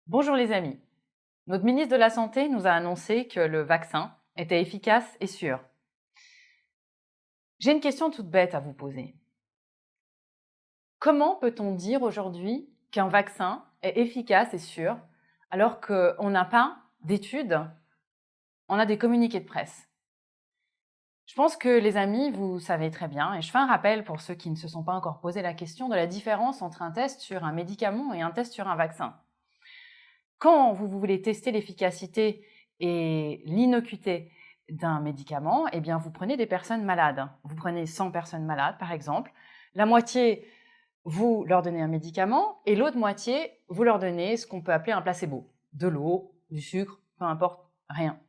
Bonjour les amis. Notre ministre de la Santé nous a annoncé que le vaccin était efficace et sûr. J'ai une question toute bête à vous poser. Comment peut-on dire aujourd'hui qu'un vaccin est efficace et sûr alors qu'on n'a pas d'études, on a des communiqués de presse? Je pense que les amis, vous savez très bien, et je fais un rappel pour ceux qui ne se sont pas encore posé la question de la différence entre un test sur un médicament et un test sur un vaccin. Quand vous voulez tester l'efficacité et l'innocuité d'un médicament, eh bien, vous prenez des personnes malades. Vous prenez 100 personnes malades, par exemple. La moitié, vous leur donnez un médicament et l'autre moitié, vous leur donnez ce qu'on peut appeler un placebo. De l'eau, du sucre, peu importe, rien.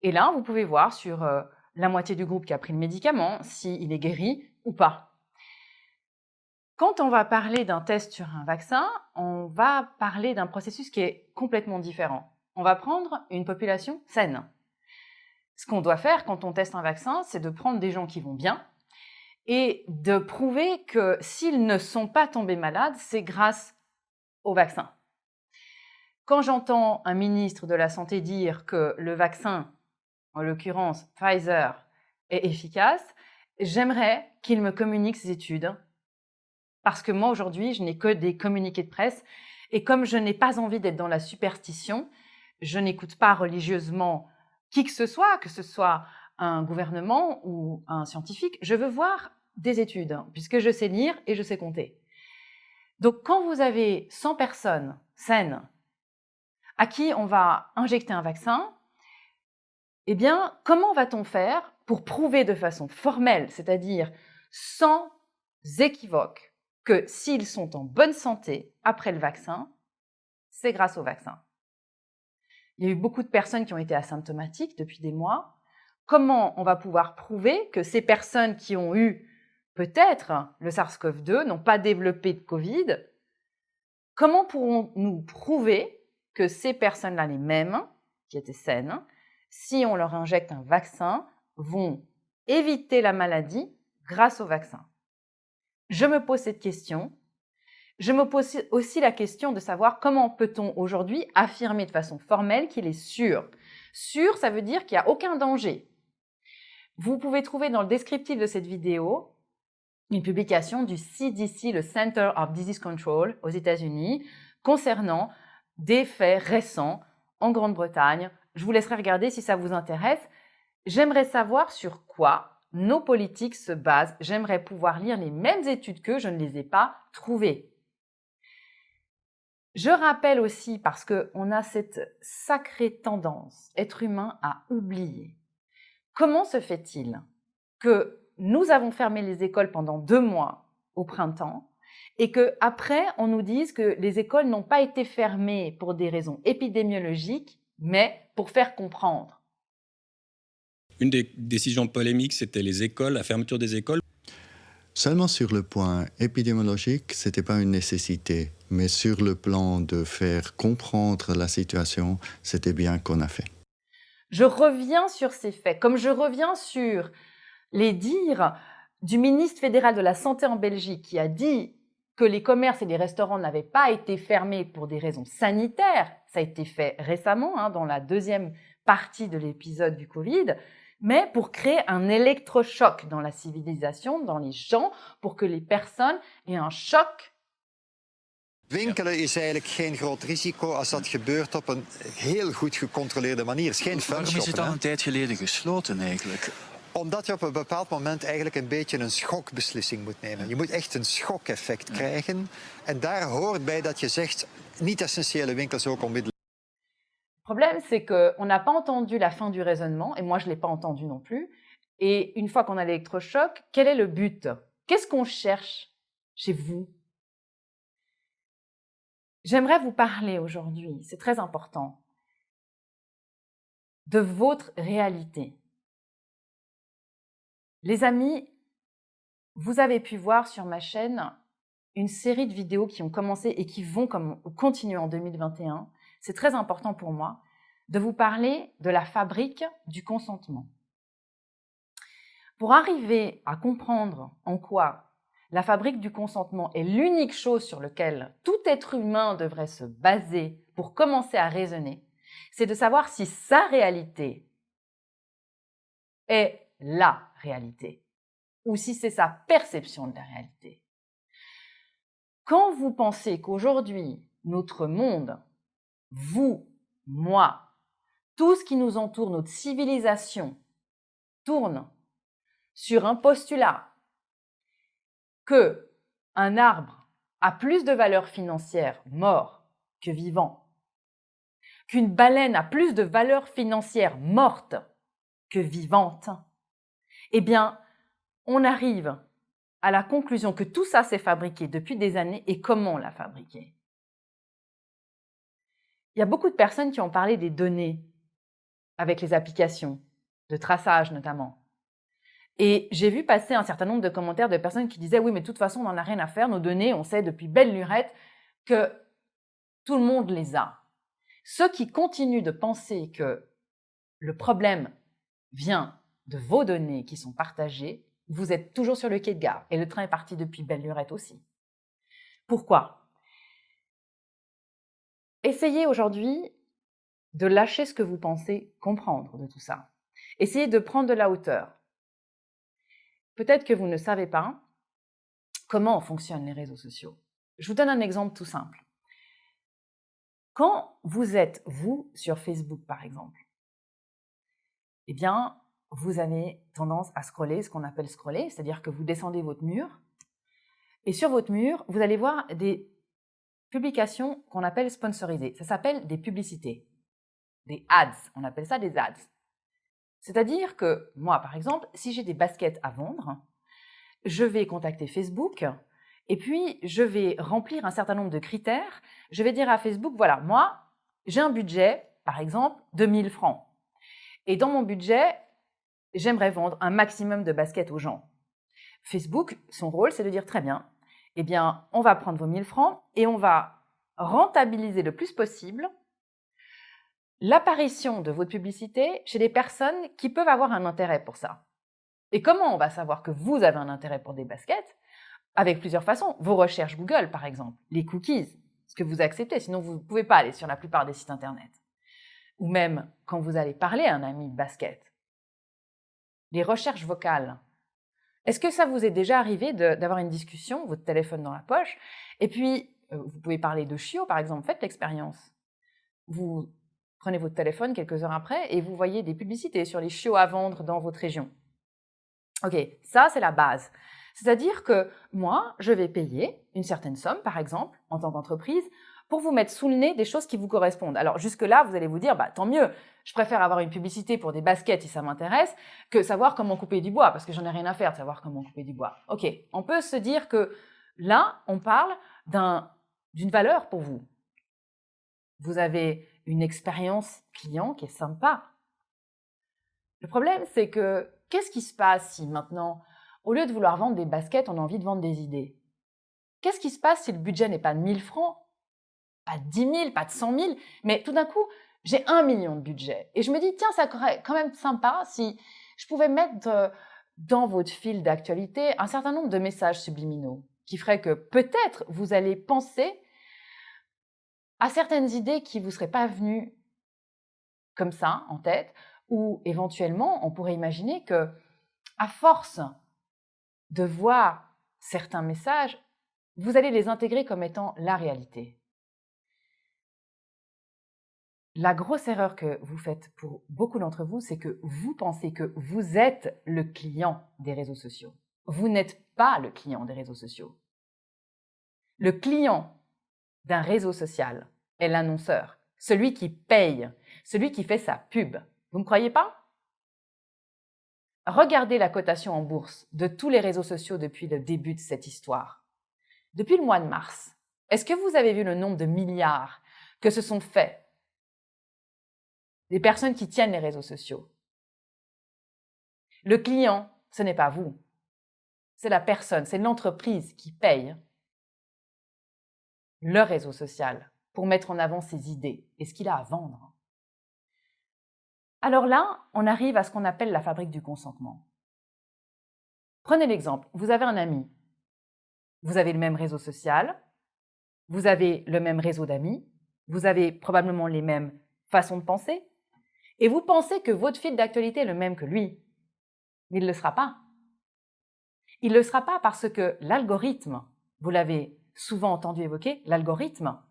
Et là, vous pouvez voir sur la moitié du groupe qui a pris le médicament s'il est guéri ou pas. Quand on va parler d'un test sur un vaccin, on va parler d'un processus qui est complètement différent. On va prendre une population saine. Ce qu'on doit faire quand on teste un vaccin, c'est de prendre des gens qui vont bien et de prouver que s'ils ne sont pas tombés malades, c'est grâce au vaccin. Quand j'entends un ministre de la Santé dire que le vaccin, en l'occurrence Pfizer, est efficace, j'aimerais qu'il me communique ses études. Parce que moi, aujourd'hui, je n'ai que des communiqués de presse. Et comme je n'ai pas envie d'être dans la superstition, je n'écoute pas religieusement qui que ce soit un gouvernement ou un scientifique. Je veux voir des études, puisque je sais lire et je sais compter. Donc, quand vous avez 100 personnes saines à qui on va injecter un vaccin, eh bien, comment va-t-on faire pour prouver de façon formelle, c'est-à-dire sans équivoque, que s'ils sont en bonne santé après le vaccin, c'est grâce au vaccin? Il y a eu beaucoup de personnes qui ont été asymptomatiques depuis des mois. Comment on va pouvoir prouver que ces personnes qui ont eu peut-être le SARS-CoV-2 n'ont pas développé de Covid? Comment pourrons-nous prouver que ces personnes-là, les mêmes, qui étaient saines, si on leur injecte un vaccin, vont éviter la maladie grâce au vaccin? Je me pose cette question. Je me pose aussi la question de savoir comment peut-on aujourd'hui affirmer de façon formelle qu'il est sûr. Sûr, ça veut dire qu'il n'y a aucun danger. Vous pouvez trouver dans le descriptif de cette vidéo une publication du CDC, le Center of Disease Control aux États-Unis, concernant des faits récents en Grande-Bretagne. Je vous laisserai regarder si ça vous intéresse. J'aimerais savoir sur quoi nos politiques se basent. J'aimerais pouvoir lire les mêmes études qu'eux, je ne les ai pas trouvées. Je rappelle aussi, parce qu'on a cette sacrée tendance, être humain, à oublier. Comment se fait-il que nous avons fermé les écoles pendant 2 mois au printemps et qu'après, on nous dise que les écoles n'ont pas été fermées pour des raisons épidémiologiques, mais pour faire comprendre? Une des décisions polémiques, c'était les écoles, la fermeture des écoles. Seulement sur le point épidémiologique, ce n'était pas une nécessité, mais sur le plan de faire comprendre la situation, c'était bien qu'on a fait. Je reviens sur ces faits, comme je reviens sur les dires du ministre fédéral de la Santé en Belgique qui a dit que les commerces et les restaurants n'avaient pas été fermés pour des raisons sanitaires. Ça a été fait récemment, dans la deuxième partie de l'épisode du Covid, mais pour créer un électrochoc dans la civilisation, dans les gens, pour que les personnes aient un choc. Winkelen is eigenlijk geen groot risico als dat gebeurt op een heel goed gecontroleerde manier. Het is geen Waarom is het fanshoppen. al een tijd geleden gesloten eigenlijk? Omdat je op een bepaald moment eigenlijk een beetje een schokbeslissing moet nemen. Je moet echt een schokeffect krijgen. En daar hoort bij dat je zegt, niet-essentiële winkels ook onmiddellijk. Le problème, c'est qu'on n'a pas entendu la fin du raisonnement, et moi je ne l'ai pas entendu non plus. Et une fois qu'on a l'électrochoc, quel est le but? Qu'est-ce qu'on cherche chez vous? J'aimerais vous parler aujourd'hui, c'est très important, de votre réalité. Les amis, vous avez pu voir sur ma chaîne une série de vidéos qui ont commencé et qui vont continuer en 2021. C'est très important pour moi de vous parler de la fabrique du consentement. Pour arriver à comprendre en quoi la fabrique du consentement est l'unique chose sur laquelle tout être humain devrait se baser pour commencer à raisonner, c'est de savoir si sa réalité est la réalité ou si c'est sa perception de la réalité. Quand vous pensez qu'aujourd'hui, notre monde, vous, moi, tout ce qui nous entoure, notre civilisation, tourne sur un postulat que un arbre a plus de valeur financière mort que vivant, qu'une baleine a plus de valeur financière morte que vivante, eh bien, on arrive à la conclusion que tout ça s'est fabriqué depuis des années et comment on l'a fabriqué. Il y a beaucoup de personnes qui ont parlé des données avec les applications, de traçage notamment. Et j'ai vu passer un certain nombre de commentaires de personnes qui disaient « Oui, mais de toute façon, on n'en a rien à faire, nos données, on sait depuis belle lurette que tout le monde les a. » Ceux qui continuent de penser que le problème vient de vos données qui sont partagées, vous êtes toujours sur le quai de gare. Et le train est parti depuis belle lurette aussi. Pourquoi? Essayez aujourd'hui de lâcher ce que vous pensez comprendre de tout ça. Essayez de prendre de la hauteur. Peut-être que vous ne savez pas comment fonctionnent les réseaux sociaux. Je vous donne un exemple tout simple. Quand vous êtes, vous, sur Facebook par exemple, eh bien, vous avez tendance à scroller, ce qu'on appelle scroller, c'est-à-dire que vous descendez votre mur, et sur votre mur, vous allez voir des publications qu'on appelle sponsorisées. Ça s'appelle des publicités, des ads, on appelle ça des ads. C'est-à-dire que moi, par exemple, si j'ai des baskets à vendre, je vais contacter Facebook et puis je vais remplir un certain nombre de critères. Je vais dire à Facebook, voilà, moi, j'ai un budget, par exemple, de 1000 francs. Et dans mon budget, j'aimerais vendre un maximum de baskets aux gens. Facebook, son rôle, c'est de dire, très bien, eh bien, on va prendre vos 1000 francs et on va rentabiliser le plus possible l'apparition de votre publicité chez des personnes qui peuvent avoir un intérêt pour ça. Et comment on va savoir que vous avez un intérêt pour des baskets? Avec plusieurs façons. Vos recherches Google, par exemple, les cookies, ce que vous acceptez, sinon vous ne pouvez pas aller sur la plupart des sites Internet. Ou même quand vous allez parler à un ami de basket. Les recherches vocales. Est-ce que ça vous est déjà arrivé d'avoir une discussion, votre téléphone dans la poche, et puis vous pouvez parler de chiots, par exemple, faites l'expérience. Vous prenez votre téléphone quelques heures après et vous voyez des publicités sur les chiots à vendre dans votre région. Ok, ça c'est la base. C'est-à-dire que moi, je vais payer une certaine somme, par exemple, en tant qu'entreprise, pour vous mettre sous le nez des choses qui vous correspondent. Alors jusque-là, vous allez vous dire, bah, tant mieux, je préfère avoir une publicité pour des baskets si ça m'intéresse, que savoir comment couper du bois, parce que j'en ai rien à faire de savoir comment couper du bois. Ok, on peut se dire que là, on parle d'une valeur pour vous. Vous avez une expérience client qui est sympa. Le problème, c'est que qu'est-ce qui se passe si maintenant, au lieu de vouloir vendre des baskets, on a envie de vendre des idées? Qu'est-ce qui se passe si le budget n'est pas de 1000 francs, pas de 10 000, pas de 100 000, mais tout d'un coup, j'ai 1 million de budget. Et je me dis, tiens, ça serait quand même sympa si je pouvais mettre dans votre fil d'actualité un certain nombre de messages subliminaux qui feraient que peut-être vous allez penser à certaines idées qui ne vous seraient pas venues comme ça en tête, ou éventuellement, on pourrait imaginer que, à force de voir certains messages, vous allez les intégrer comme étant la réalité. La grosse erreur que vous faites pour beaucoup d'entre vous, c'est que vous pensez que vous êtes le client des réseaux sociaux. Vous n'êtes pas le client des réseaux sociaux. Le client d'un réseau social est l'annonceur, celui qui paye, celui qui fait sa pub. Vous ne croyez pas? Regardez la cotation en bourse de tous les réseaux sociaux depuis le début de cette histoire. Depuis le mois de mars, est-ce que vous avez vu le nombre de milliards que se sont faits des personnes qui tiennent les réseaux sociaux? Le client, ce n'est pas vous. C'est la personne, c'est l'entreprise qui paye le réseau social pour mettre en avant ses idées et ce qu'il a à vendre. Alors là, on arrive à ce qu'on appelle la fabrique du consentement. Prenez l'exemple, vous avez un ami vous avez le même réseau social, vous avez le même réseau d'amis, vous avez probablement les mêmes façons de penser, et vous pensez que votre fil d'actualité est le même que lui. Mais il ne le sera pas. Il ne le sera pas parce que l'algorithme, vous l'avez souvent entendu évoquer, l'algorithme,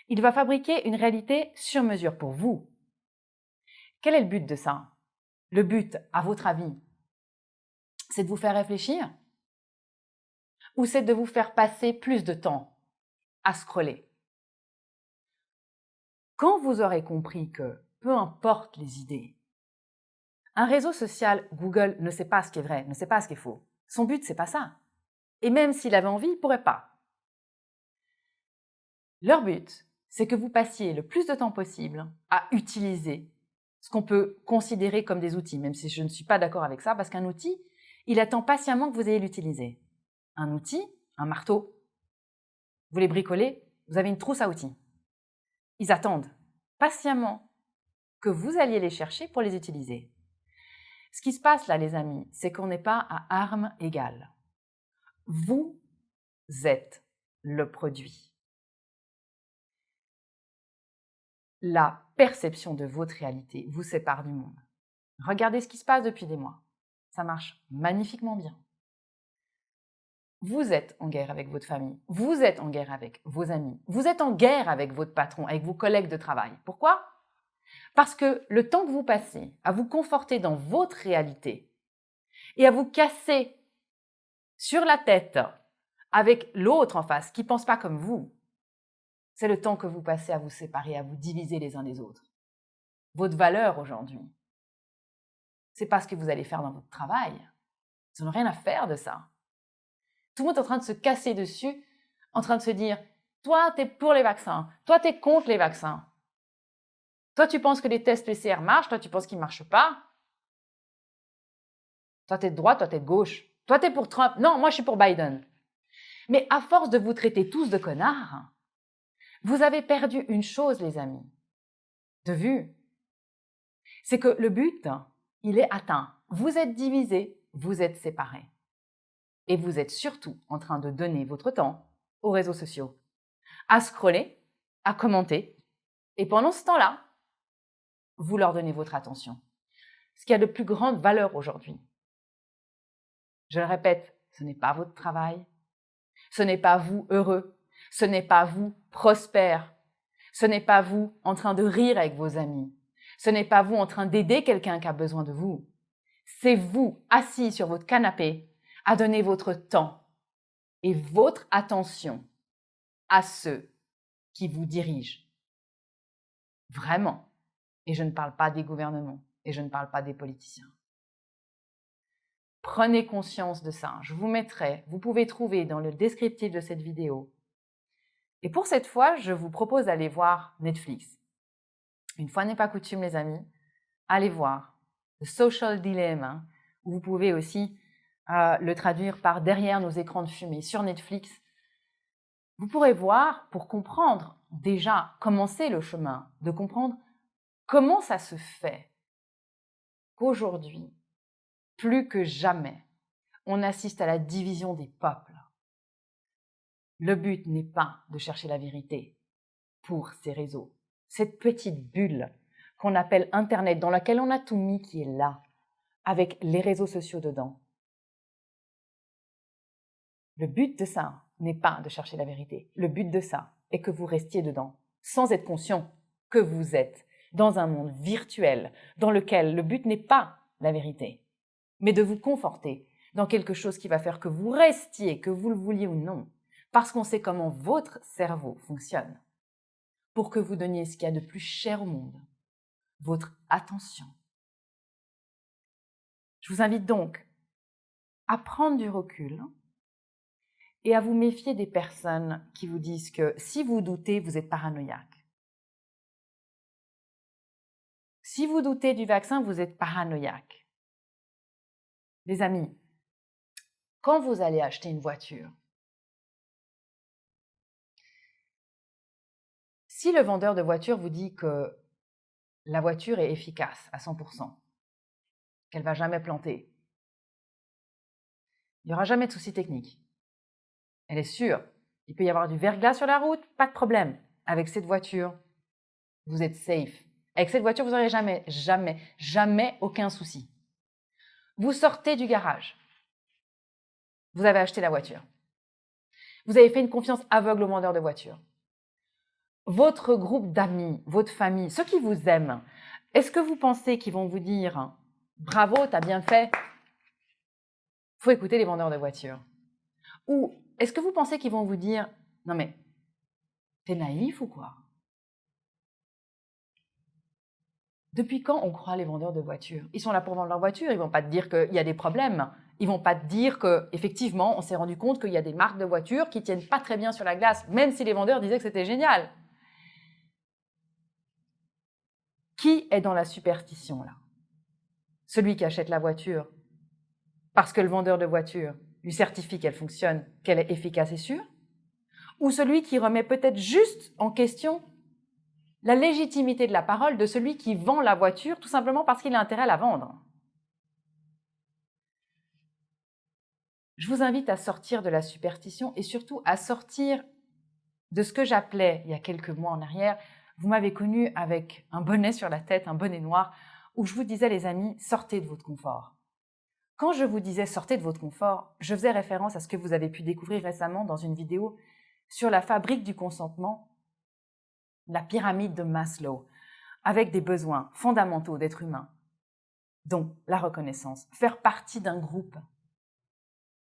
il va fabriquer une réalité sur mesure pour vous. Quel est le but de ça? Le but, à votre avis, c'est de vous faire réfléchir? Ou c'est de vous faire passer plus de temps à scroller? Quand vous aurez compris que, peu importe les idées, un réseau social, Google ne sait pas ce qui est vrai, ne sait pas ce qui est faux. Son but, c'est pas ça. Et même s'il avait envie, il ne pourrait pas. Leur but, c'est que vous passiez le plus de temps possible à utiliser ce qu'on peut considérer comme des outils, même si je ne suis pas d'accord avec ça, parce qu'un outil, il attend patiemment que vous ayez l'utilisé. Un outil, un marteau, vous les bricolez, vous avez une trousse à outils. Ils attendent patiemment que vous alliez les chercher pour les utiliser. Ce qui se passe là, les amis, c'est qu'on n'est pas à armes égales. Vous êtes le produit. La perception de votre réalité vous sépare du monde. Regardez ce qui se passe depuis des mois. Ça marche magnifiquement bien. Vous êtes en guerre avec votre famille, vous êtes en guerre avec vos amis, vous êtes en guerre avec votre patron, avec vos collègues de travail. Pourquoi? Parce que le temps que vous passez à vous conforter dans votre réalité et à vous casser sur la tête avec l'autre en face qui ne pense pas comme vous, c'est le temps que vous passez à vous séparer, à vous diviser les uns des autres. Votre valeur aujourd'hui, c'est pas ce que vous allez faire dans votre travail. Ils n'ont rien à faire de ça. Tout le monde est en train de se casser dessus, en train de se dire « Toi, tu es pour les vaccins. Toi, tu es contre les vaccins. Toi, tu penses que les tests PCR marchent. Toi, tu penses qu'ils ne marchent pas. Toi, tu es de droite. Toi, tu es de gauche. Toi, tu es pour Trump. Non, moi, je suis pour Biden. » Mais à force de vous traiter tous de connards, vous avez perdu une chose, les amis, de vue. C'est que le but, il est atteint. Vous êtes divisés, vous êtes séparés. Et vous êtes surtout en train de donner votre temps aux réseaux sociaux, à scroller, à commenter. Et pendant ce temps-là, vous leur donnez votre attention. Ce qui a de plus grande valeur aujourd'hui. Je le répète, ce n'est pas votre travail. Ce n'est pas vous heureux. Ce n'est pas vous prospère. Ce n'est pas vous en train de rire avec vos amis. Ce n'est pas vous en train d'aider quelqu'un qui a besoin de vous. C'est vous, assis sur votre canapé, à donner votre temps et votre attention à ceux qui vous dirigent. Vraiment. Et je ne parle pas des gouvernements et je ne parle pas des politiciens. Prenez conscience de ça. Je vous mettrai, vous pouvez trouver dans le descriptif de cette vidéo. Et pour cette fois, je vous propose d'aller voir Netflix. Une fois n'est pas coutume, les amis, allez voir The Social Dilemma, où vous pouvez aussi le traduire par Derrière nos écrans de fumée sur Netflix. Vous pourrez voir, pour comprendre déjà, commencer le chemin, de comprendre comment ça se fait qu'aujourd'hui, plus que jamais, on assiste à la division des peuples. Le but n'est pas de chercher la vérité pour ces réseaux. Cette petite bulle qu'on appelle Internet, dans laquelle on a tout mis qui est là, avec les réseaux sociaux dedans. Le but de ça n'est pas de chercher la vérité. Le but de ça est que vous restiez dedans, sans être conscient que vous êtes dans un monde virtuel dans lequel le but n'est pas la vérité, mais de vous conforter dans quelque chose qui va faire que vous restiez, que vous le vouliez ou non, parce qu'on sait comment votre cerveau fonctionne, pour que vous donniez ce qu'il y a de plus cher au monde, votre attention. Je vous invite donc à prendre du recul et à vous méfier des personnes qui vous disent que si vous doutez, vous êtes paranoïaque. Si vous doutez du vaccin, vous êtes paranoïaque. Les amis, quand vous allez acheter une voiture, si le vendeur de voiture vous dit que la voiture est efficace à 100%, qu'elle ne va jamais planter, il n'y aura jamais de souci technique. elle est sûre. Il peut y avoir du verglas sur la route, pas de problème. Avec cette voiture, vous êtes safe. Avec cette voiture, vous n'aurez jamais aucun souci. Vous sortez du garage. Vous avez acheté la voiture. Vous avez fait une confiance aveugle au vendeur de voiture. Votre groupe d'amis, votre famille, ceux qui vous aiment, est-ce que vous pensez qu'ils vont vous dire « Bravo, t'as bien fait », il faut écouter les vendeurs de voitures. Ou est-ce que vous pensez qu'ils vont vous dire « Non mais, t'es naïf ou quoi ?» Depuis quand on croit les vendeurs de voitures? Ils sont là pour vendre leur voiture, ils ne vont pas te dire qu'il y a des problèmes. Ils ne vont pas te dire qu'effectivement, on s'est rendu compte qu'il y a des marques de voitures qui ne tiennent pas très bien sur la glace, même si les vendeurs disaient que c'était génial. Qui est dans la superstition là? Celui qui achète la voiture parce que le vendeur de voiture lui certifie qu'elle fonctionne, qu'elle est efficace et sûre? Ou celui qui remet peut-être juste en question la légitimité de la parole de celui qui vend la voiture tout simplement parce qu'il a intérêt à la vendre? Je vous invite à sortir de la superstition et surtout à sortir de ce que j'appelais, il y a quelques mois en arrière, vous m'avez connu avec un bonnet sur la tête, un bonnet noir, où je vous disais, les amis, sortez de votre confort. Quand je vous disais sortez de votre confort, je faisais référence à ce que vous avez pu découvrir récemment dans une vidéo sur la fabrique du consentement, la pyramide de Maslow, avec des besoins fondamentaux d'être humain, dont la reconnaissance, faire partie d'un groupe.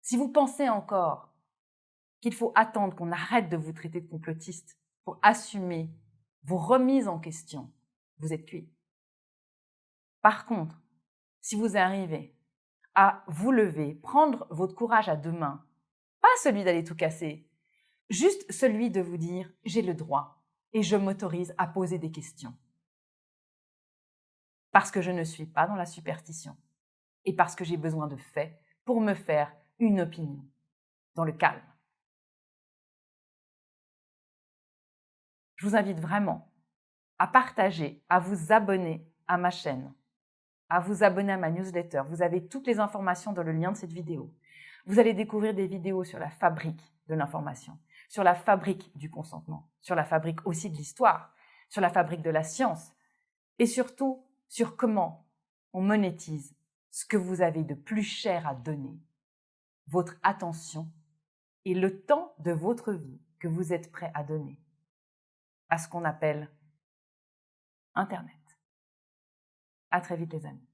Si vous pensez encore qu'il faut attendre qu'on arrête de vous traiter de complotiste pour assumer vos remises en question, vous êtes cuit. Par contre, si vous arrivez à vous lever, prendre votre courage à deux mains, pas celui d'aller tout casser, juste celui de vous dire « j'ai le droit et je m'autorise à poser des questions ». Parce que je ne suis pas dans la superstition et parce que j'ai besoin de faits pour me faire une opinion dans le calme. Je vous invite vraiment à partager, à vous abonner à ma chaîne, à vous abonner à ma newsletter. Vous avez toutes les informations dans le lien de cette vidéo. Vous allez découvrir des vidéos sur la fabrique de l'information, sur la fabrique du consentement, sur la fabrique aussi de l'histoire, sur la fabrique de la science et surtout sur comment on monétise ce que vous avez de plus cher à donner, votre attention et le temps de votre vie que vous êtes prêt à donner à ce qu'on appelle Internet. À très vite les amis.